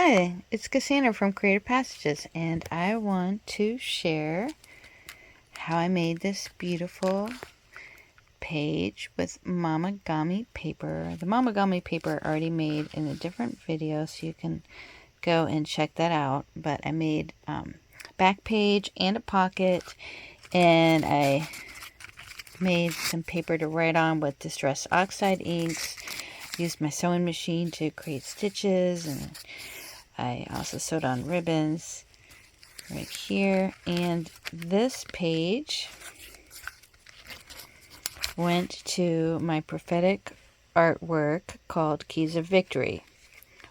Hi, it's Cassandra from Creative Passages, and I want to share how I made this beautiful page with Momigami paper. The Momigami paper I already made in a different video, so you can go and check that out. But I made back page and a pocket, and I made some paper to write on with Distress Oxide inks. Used my sewing machine to create stitches, and I also sewed on ribbons right here. And this page went to my Prophetic artwork called Keys of Victory,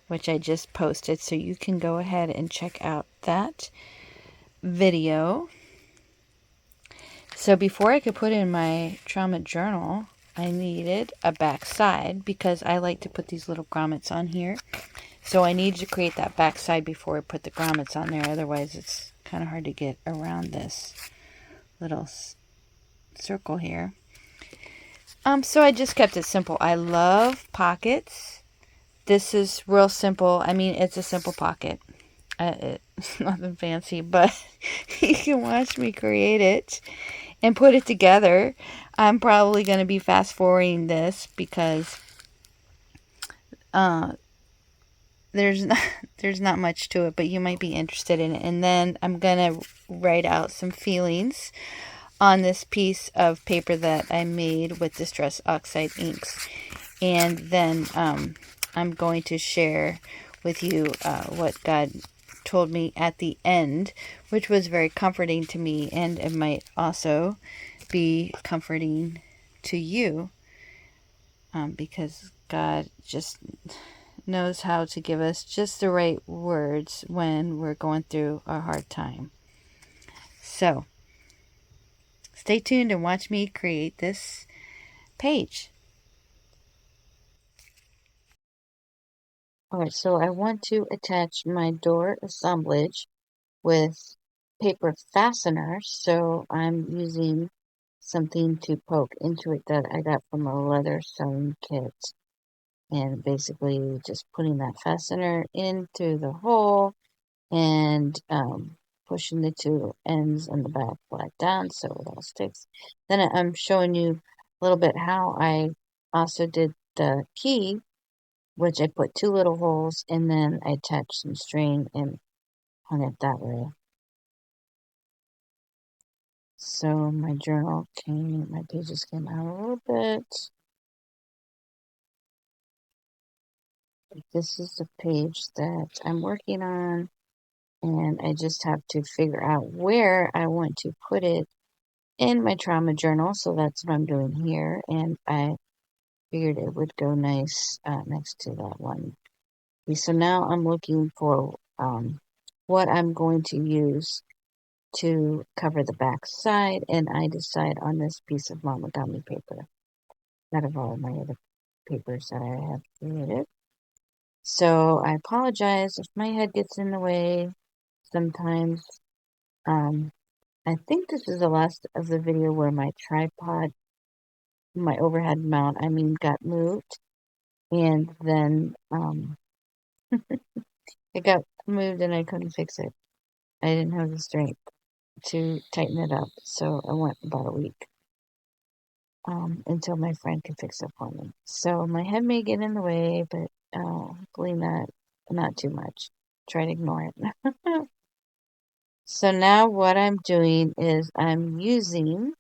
which I just posted, so you can go ahead and check out that video. So before I could put in my trauma journal, I needed a back side because I like to put these little grommets on here. So I needed to create that back side before I put the grommets on there. Otherwise, it's kind of hard to get around this little circle here. So I just kept it simple. I love pockets. This is real simple. I mean, it's a simple pocket. It's nothing fancy, but you can watch me create it and put it together. I'm probably going to be fast forwarding this because there's not there's not much to it, but you might be interested in it. And then I'm going to write out some feelings on this piece of paper that I made with Distress Oxide inks. And then I'm going to share with you what God told me at the end, which was very comforting to me, and it might also be comforting to you, because God just knows how to give us just the right words when we're going through a hard time. So stay tuned and watch me create this page. Alright, so I want to attach my door assemblage with paper fasteners, so I'm using something to poke into it that I got from a leather sewing kit, and basically just putting that fastener in through the hole and pushing the two ends on the back flat down so it all sticks. Then I'm showing you a little bit how I also did the key, which I put two little holes and then I attached some string and hung it that way. So my pages came out a little bit. This is the page that I'm working on, and I just have to figure out where I want to put it in my trauma journal. So that's what I'm doing here, and I figured it would go nice next to that one. So now I'm looking for what I'm going to use to cover the back side, and I decide on this piece of Momigami paper out of all my other papers that I have created. So I apologize if my head gets in the way sometimes. I think this is the last of the video where my tripod, my overhead mount, got moved, and then it got moved and I couldn't fix it. I didn't have the strength to tighten it up, so I went about a week until my friend could fix it for me. So my head may get in the way, but hopefully not too much. Try to ignore it. So now what I'm doing is I'm using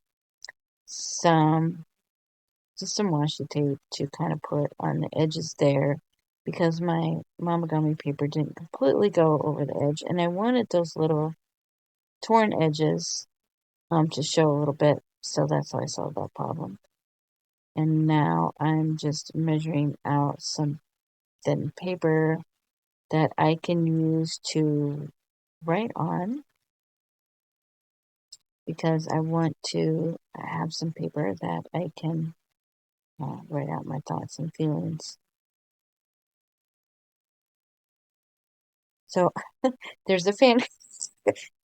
just some washi tape to kind of put on the edges there, because my Momigami paper didn't completely go over the edge, and I wanted those little torn edges to show a little bit, so that's how I solved that problem. And now I'm just measuring out some thin paper that I can use to write on, because I want to have some paper that I can write out my thoughts and feelings. So there's a fan.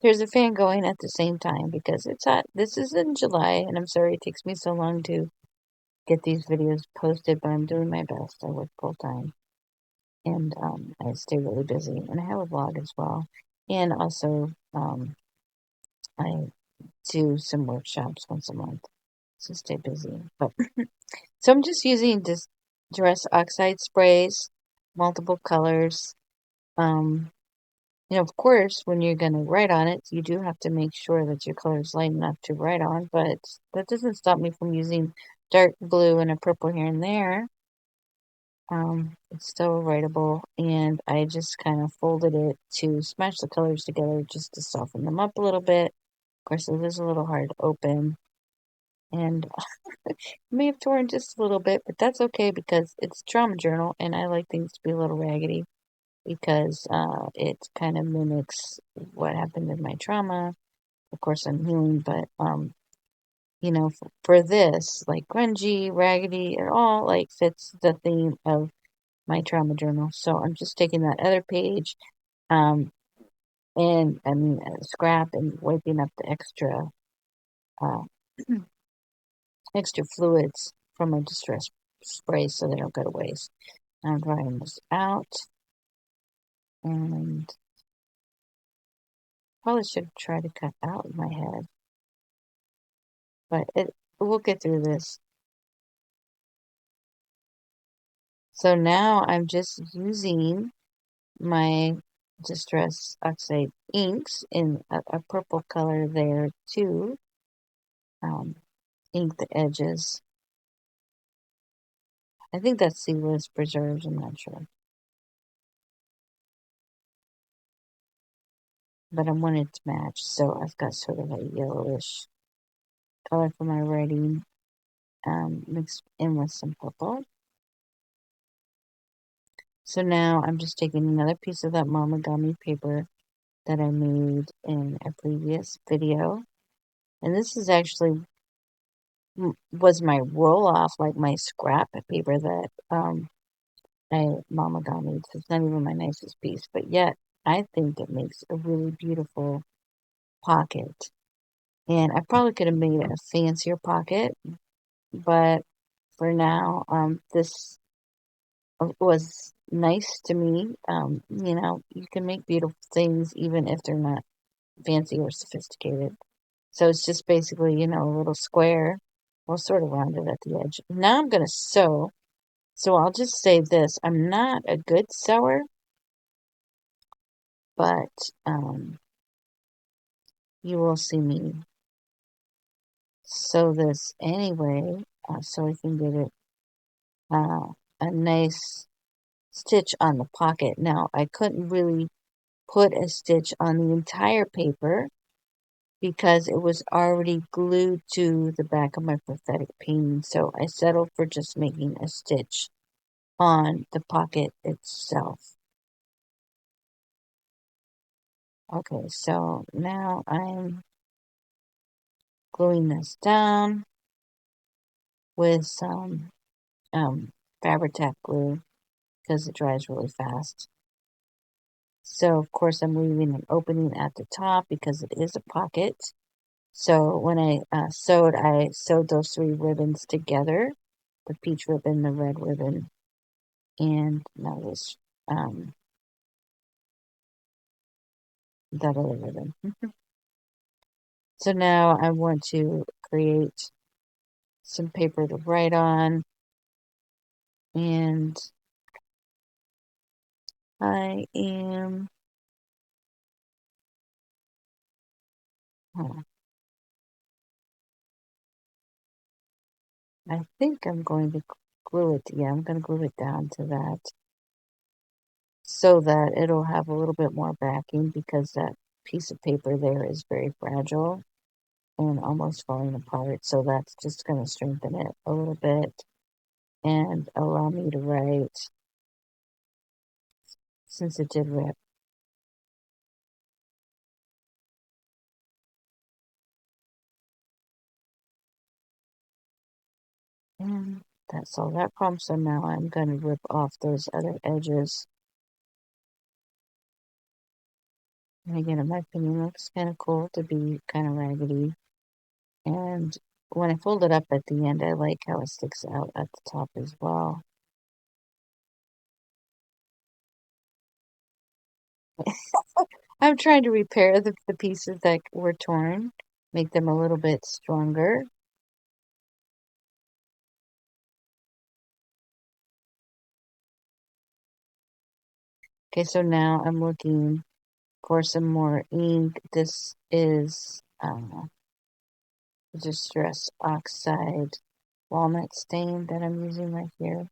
There's a fan going at the same time because it's hot. This is in July, and I'm sorry it takes me so long to get these videos posted, but I'm doing my best. I work full time. and I stay really busy. And I have a blog as well. And also, I do some workshops once a month, so stay busy. But so I'm just using Distress Oxide sprays, multiple colors. Of course, when you're going to write on it, you do have to make sure that your color is light enough to write on, but that doesn't stop me from using dark blue and a purple here and there. It's still writable, and I just kind of folded it to smash the colors together just to soften them up a little bit. Of course, it is a little hard to open, and it may have torn just a little bit, but that's okay because it's a trauma journal, and I like things to be a little raggedy because it kind of mimics what happened in my trauma. Of course, I'm healing, but for this, like grungy, raggedy, it all like fits the theme of my trauma journal. So I'm just taking that other page, um, and I mean scrap and wiping up the uh, extra fluids from my distress spray so they don't go to waste. I'm drying this out, and probably should try to cut out my head, but we'll get through this. So now I'm just using my Distress Oxide inks in a purple color there to ink the edges. I think that's seedless preserves, I'm not sure. But I want it to match, so I've got sort of a yellowish color for my writing mixed in with some purple. So now I'm just taking another piece of that Momigami paper that I made in a previous video. And this is actually was my roll-off, like my scrap paper that Momigami. It's not even my nicest piece, but yet I think it makes a really beautiful pocket. And I probably could have made a fancier pocket, but for now, this was nice to me. You can make beautiful things even if they're not fancy or sophisticated. So it's just basically, a little square. We'll sort of rounded at the edge. Now I'm going to sew. So I'll just say this. I'm not a good sewer, but you will see me sew this anyway, so I can get it a nice stitch on the pocket. Now, I couldn't really put a stitch on the entire paper because it was already glued to the back of my prophetic painting, so I settled for just making a stitch on the pocket itself. Okay, so now I'm gluing this down with some Fabri-Tac glue because it dries really fast. So, of course, I'm leaving an opening at the top because it is a pocket. So, when I sewed those three ribbons together, the peach ribbon, the red ribbon, and now this, that other ribbon. So now I want to create some paper to write on, and I am, I think I'm going to glue it, yeah, I'm going to glue it down to that so that it'll have a little bit more backing because that piece of paper there is very fragile and almost falling apart. So that's just going to strengthen it a little bit and allow me to write since it did rip. And that's all that problem. So now I'm going to rip off those other edges. And again, in my opinion, it looks kind of cool to be kind of raggedy. And when I fold it up at the end, I like how it sticks out at the top as well. I'm trying to repair the pieces that were torn, make them a little bit stronger. Okay, so now I'm looking for some more ink. This is Distress Oxide Walnut Stain that I'm using right here.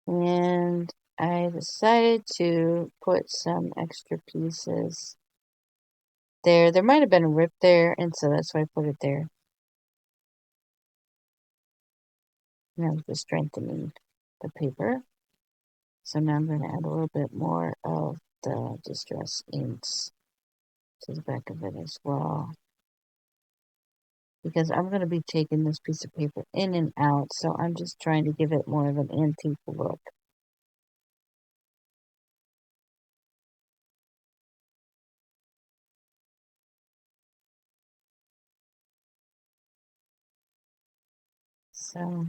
And I decided to put some extra pieces there. There might have been a rip there, and so that's why I put it there. And I was just strengthening the paper. So now I'm going to add a little bit more of the Distress inks to the back of it as well. Because I'm going to be taking this piece of paper in and out, so I'm just trying to give it more of an antique look. So I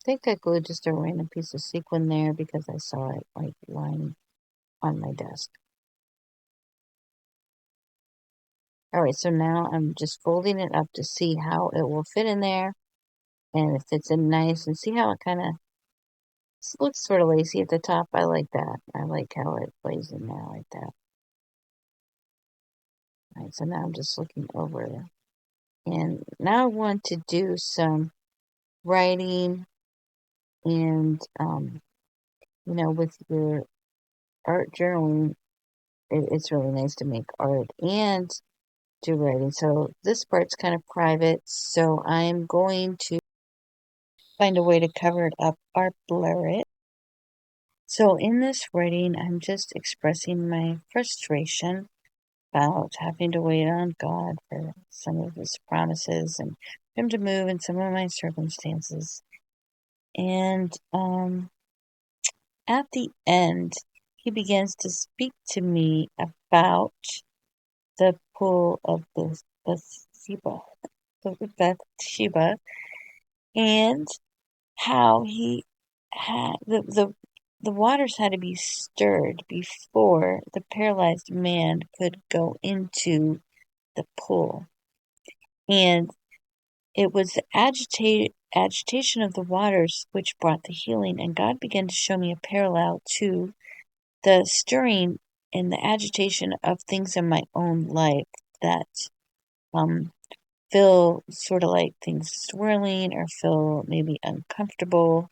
think I glued just a random piece of sequin there because I saw it like lying on my desk. Alright, so now I'm just folding it up to see how it will fit in there. And it fits in nice. And see how it kind of looks sort of lacy at the top. I like that. I like how it plays in there like that. Alright, so now I'm just looking over it. And now I want to do some writing and, with your art journaling, it's really nice to make art and do writing. So this part's kind of private, so I'm going to find a way to cover it up or blur it. So in this writing, I'm just expressing my frustration about having to wait on God for some of his promises and him to move in some of my circumstances. And at the end, he begins to speak to me about the pool of Bathsheba, and how he had the waters had to be stirred before the paralyzed man could go into the pool. And it was the agitation of the waters which brought the healing. And God began to show me a parallel to the stirring and the agitation of things in my own life that feel sort of like things swirling or feel maybe uncomfortable.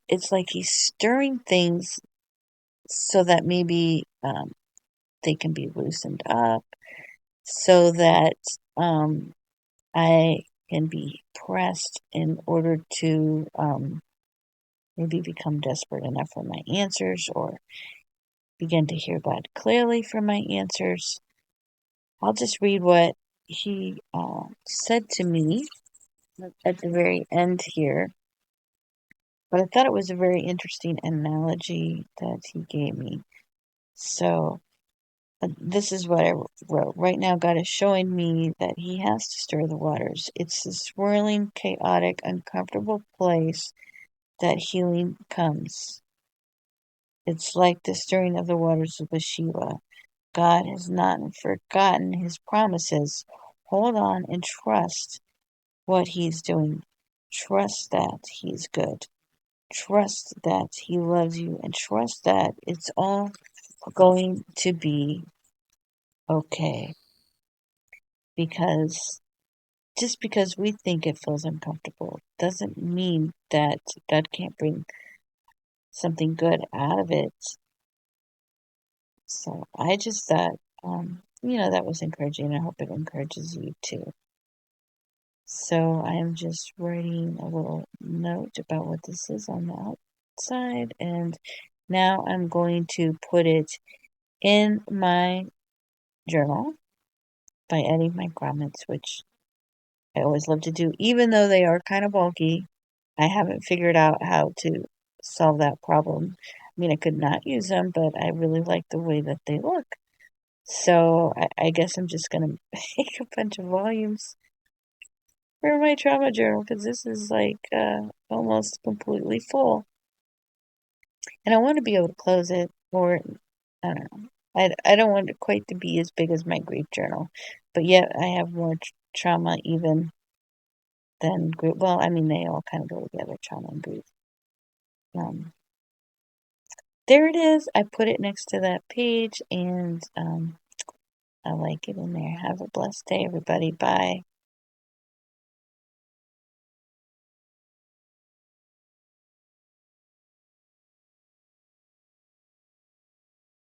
It's like he's stirring things so that maybe they can be loosened up, so that I can be pressed in order to maybe become desperate enough for my answers or begin to hear God clearly for my answers. I'll just read what he said to me at the very end here. But I thought it was a very interesting analogy that he gave me. So this is what I wrote. Right now, God is showing me that he has to stir the waters. It's the swirling, chaotic, uncomfortable place that healing comes. It's like the stirring of the waters of Bathsheba. God has not forgotten his promises. Hold on and trust what he's doing. Trust that he's good. Trust that he loves you, and trust that it's all going to be okay. Because just because we think it feels uncomfortable doesn't mean that God can't bring something good out of it. So I just thought, that was encouraging. I hope it encourages you too. So I am just writing a little note about what this is on the outside, and now I'm going to put it in my journal. by adding my grommets, which I always love to do, even though they are kind of bulky. I haven't figured out how to solve that problem. I mean, I could not use them, but I really like the way that they look. So I guess I'm just going to make a bunch of volumes for my trauma journal because this is like almost completely full. And I want to be able to close it, or I don't know. I don't want it quite to be as big as my grief journal, but yet I have more trauma even than grief. Well, I mean, they all kind of go together, trauma and grief. There it is. I put it next to that page, and I like it in there. Have a blessed day, everybody. Bye.